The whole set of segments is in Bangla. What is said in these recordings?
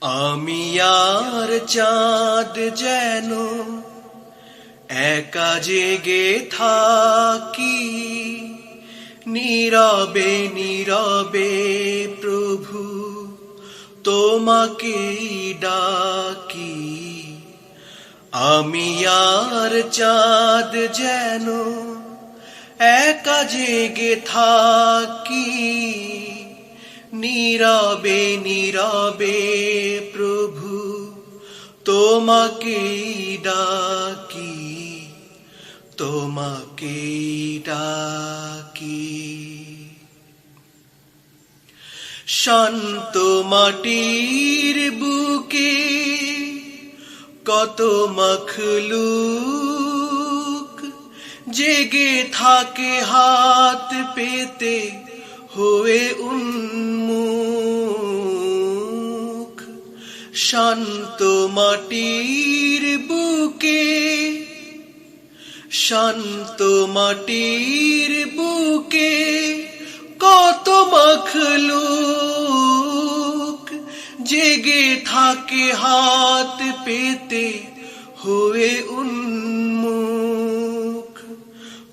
আমি আর চাঁদ যেন একা জেগে থাকি, নীরবে নীরবে প্রভু তোমাকেই ডাকি। আমি আর চাঁদ যেন একা জেগে থাকি, নীরবে নীরবে প্রভু তোমাকেই ডাকি, তোমাকেই ডাকি। শান্ত মাটির বুকে কত মখলুক জেগে থাকে হাত পেতে হয়ে উন্মুখ। শান্ত মাটির বুকে, শান্ত মাটির বুকে কত মখলুক জেগে থাকে হাত পেতে হয়ে উন্মুখ।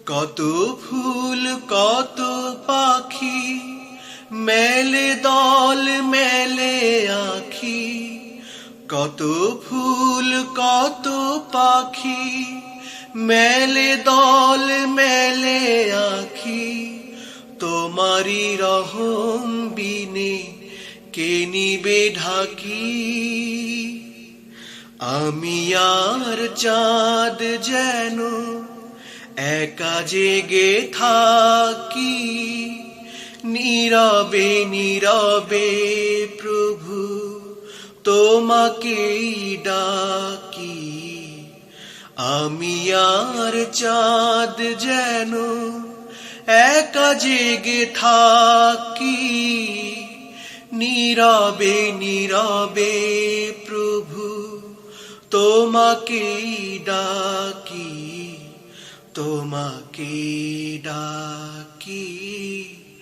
কত ফুল কত পাখি মেলে দল মেলে আখি, কত ফুল কত পাখি মেলে দল মেলে আখি। তোমারি রহম বিনে কে নিবে ঢাকি। আমি আর চাঁদ যেন একা জেগে থাকি, নীরবে নীরবে প্রভু তোমাকেই ডাকি। আমি আর চাঁদ যেন একা জেগে থাকি, নীরবে নীরবে প্রভু তোমাকেই ডাকি, তোমাকেই ডাকি।